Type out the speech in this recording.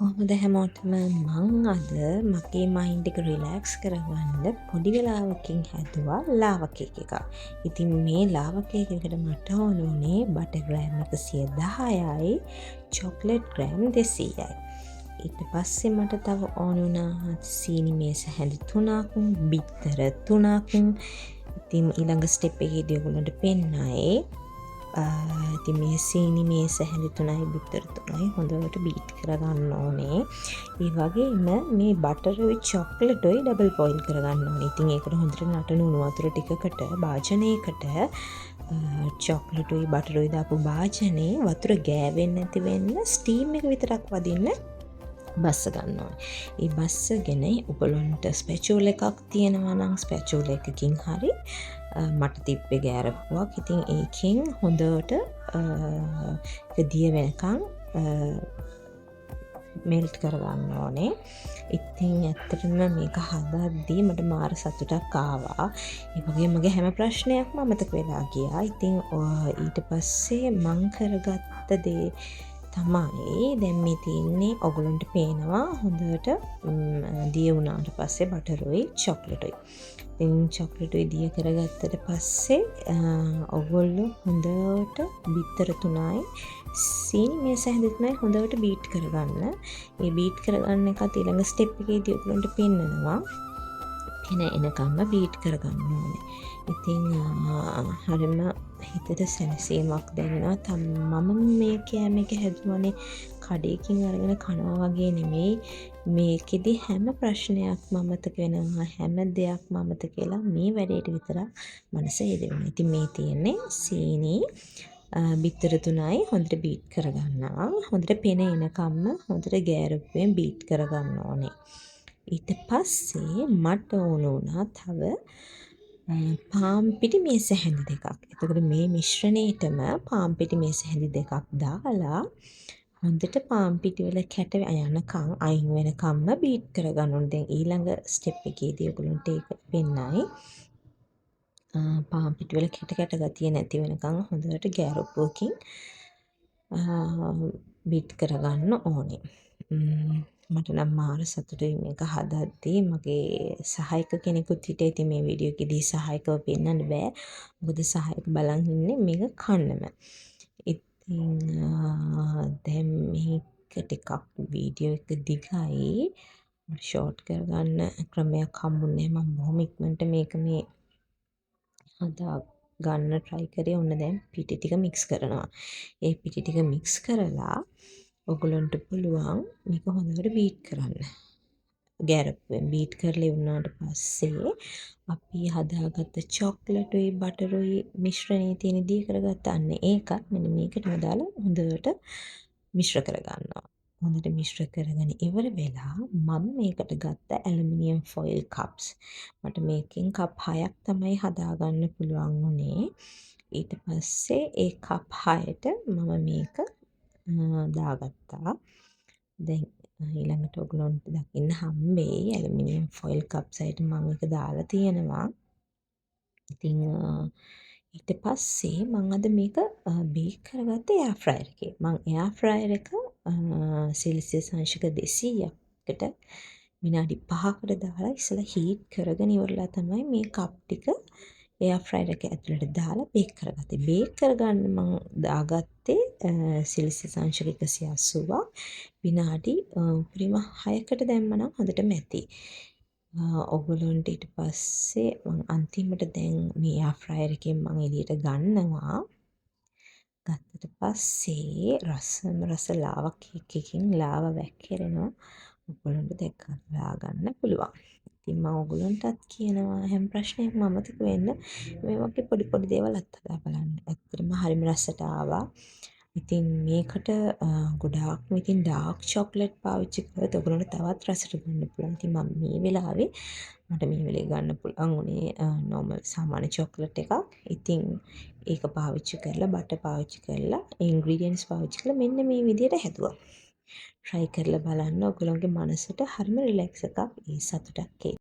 කොහොමද හැමෝටම මං අද මගේ මයින්ඩ් එක රිලැක්ස් කරගන්න පොඩි වෙලාවකින් හැදුවා ලාව කේක් එකක්. ඉතින් මේ ලාව කේක් එකට මට ඕන වුණේ බටර් ග්‍රෑම් 110යි චොක්ලට් ග්‍රෑම් 200යි. ඊට පස්සේ මට තව ඕන වුණා සීනි මේස හැඳි 3ක්, බිත්තර 3ක්. ඉතින් ඊළඟ ස්ටෙප් එකේදී ඔයගොල්ලන්ට පෙන්නයි ඉතින් මේ සීනි මේස හැඳි 3යි බිත්තර 3යි හොඳට බීට් කරගන්න ඕනේ. ඒ වගේම මේ බටරුයි චොක්ලට්ුයි ඩබල් බොයිල් කරගන්න ඕනේ. ඉතින් ඒකට හොඳට නටන උණු වතුර ටිකකට භාජනයකට චොක්ලට්ුයි බටරුයි දාපු භාජනේ වතුර ගෑවෙන්නේ නැති වෙන්න ස්ටීම් එක විතරක් වදින්න බස්ස ගන්න ඕනේ. ඒ බස්සගෙන ඔයගොල්ලන්ට ස්පැචුල එකක් තියෙනවා නම් ස්පැචුල එකකින් හරි මට තිබ්බේ ගෑරපුවක්. ඉතින් ඒකෙන් හොඳට දිය වෙනකන් මෙල්ට් කරගන්න ඕනේ. ඉතින් ඇත්තටම මේක හදද්දී මට මාර සතුටක් ආවා. ඒ වගේම මගේ හැම ප්‍රශ්නයක්ම අමතක වෙලා ගියා. ඉතින් ඊට පස්සේ මං කරගත්ත දේ තමයි දැන් මේ තියෙන්නේ ඔයගොල්ලන්ට පේනවා හොඳට දිය වුණාට පස්සේ බටරුයි චොක්ලට්ුයි. ඉතින් චොක්ලට්ුයි දිය කරගත්තට පස්සේ ඔයගොල්ලෝ හොඳට බිත්තර 3යි සීනි මේස හැඳි 3යි හොඳට බීට් කරගන්න. ඒ බීට් කරගන්න එකත් ඊළඟ ස්ටෙප් එකේදී ඔයගොල්ලන්ට පෙන්නනවා. එන එනකම්ම බීට් කරගන්න ඕනේ. ඉතින් හරිම හිතට සැනසීමක් දැනෙනවා. මම මේ කෑම එක හැදුවනේ කඩේකින් අරගෙන කනවා වගේ නෙමෙයි. මේකෙදි හැම ප්‍රශ්නයක්ම අමතක වෙනවා. හැම දෙයක්ම අමතක වෙලා මේ වැඩේට විතරක් මනස යෙදෙනවා. ඉතින් මේ තියෙන්නේ සීනි බිත්තර 3යි හොඳට බීට් කරගන්නවා. හොඳට පෙන එනකම්ම හොඳට ගෑරුප්පෙන් බීට් කරගන්න ඕනේ. ඊට පස්සේ මට ඕන වුණා තව පාන් පිටි මේස හැඳි දෙකක්. එතකොට මේ මිශ්‍රණයටම පාන් පිටි මේස හැඳි දෙකක් දාලා හොඳට පාන් පිටි වල කැට යනකම් අයින් වෙනකම්ම බීට් කරගන්න ඕනේ. දැන් ඊළඟ ස්ටෙප් එකේදී ඔයගොල්ලන්ට ඒක පෙන්නයි. පාන් පිටි වල කැට ගතිය නැති වෙනකම් හොඳට ගෑරුප්පුවකින් බීට් කරගන්න ඕනේ. මට නම් මාර සතුටුයි මේක හදද්දී. මගේ සහායක කෙනෙකුත් හිටියේ. ඉතින් මේ වීඩියෝ එකේදී සහායකව පෙන්නන්න බෑ. මොකද සහායක බලන් ඉන්නේ මේක කන්නම. ඉතින් දැන් මේක ටිකක් වීඩියෝ එක දිගයි. මට ෂෝට් කරගන්න ක්‍රමයක් හම්බුනේ නැහැ. මම බොහොම ඉක්මනට මේක මේ හදා ගන්න try කරේ. ඔන්න දැන් පිටි ටික මික්ස් කරනවා. ඒ පිටි ටික මික්ස් කරලා ඔයගොල්ලන්ට පුළුවන් මේක හොඳට බීට් කරන්න. ගෑරප්පුවෙන් බීට් කරලා ඉවරනාට පස්සේ අපි හදාගත්ත චොක්ලට්ුයි බටරුයි මිශ්‍රණයේ තියෙන දී කරගත්ත අන්න ඒකත් මෙන්න මේකටම දාලා හොඳට මිශ්‍ර කරගන්නවා. හොඳට මිශ්‍ර කරගෙන ඉවර වෙලා මම මේකට ගත්ත ඇලුමිනියම් ෆොයිල් කප්ස්. මට මේකෙන් කප් 6ක් තමයි හදාගන්න පුළුවන් වුණේ. ඊට පස්සේ ඒ කප් 6ට මම මේක දාගත්තා. දැන් ඊළඟට ඔයගොල්ලන්ට දකින්න හම්බෙයි ඇලුමිනියම් ෆොයිල් කප්ස් වලට මම ඒක දාලා තියෙනවා. ඉතින් ඊට පස්සේ මම අද මේක බේක් කරගත්තේ එයාර් ෆ්‍රයර් එකේ. මම එයාර් ෆ්‍රයර් එක සෙල්සියස් අංශක 200කට විනාඩි 5කට දාලා ඉස්සලා හීට් කරගෙන ඉවරලා තමයි මේ කප් ටික එයාර් ෆ්‍රයර් එක ඇතුළට දාලා බේක් කරගත්තේ. බේක් කරගන්න මම දාගත්තේ සෙල්සියස් අංශක 180ක් විනාඩි උපරිම 6කට දැම්මනම් හොඳට මැති. ඔයගොල්ලන්ට ඊට පස්සේ මම අන්තිමට දැන් මේ එයාර් ෆ්‍රයර් එකෙන් මම එළියට ගන්නවා. ගත්තට පස්සේ රස ලාව කේක් එකකින් ලාව වැක්කිරෙනවා. ඔයගොල්ලන්ට දැක්කලා ගන්න පුළුවන්. ඉතින් මම ඔයගොල්ලන්ටත් කියනවා හැම ප්‍රශ්නයක්ම අමතක වෙන්න මේ වගේ පොඩි දේවල් අත්දැක බලන්න. ඇත්තටම හරිම රසට ආවා. ඉතින් මේකට ගොඩාක්ම ඉතින් ඩාර්ක් චොක්ලට් පාවිච්චි කරොත් ඔයගොල්ලන්ට තවත් රසට ගන්න පුළුවන්. ඉතින් මම මේ වෙලාවේ මට මේ වෙලේ ගන්න පුළුවන් උනේ normal සාමාන්‍ය චොක්ලට් එකක්. ඉතින් ඒක පාවිච්චි කරලා බටර් පාවිච්චි කරලා ingredients පාවිච්චි කරලා මෙන්න මේ විදිහට හැදුවා. try කරලා බලන්න ඔයගොල්ලන්ගේ මනසට හරිම රිලැක්ස් එකක් ඒ සතුටක් එයි.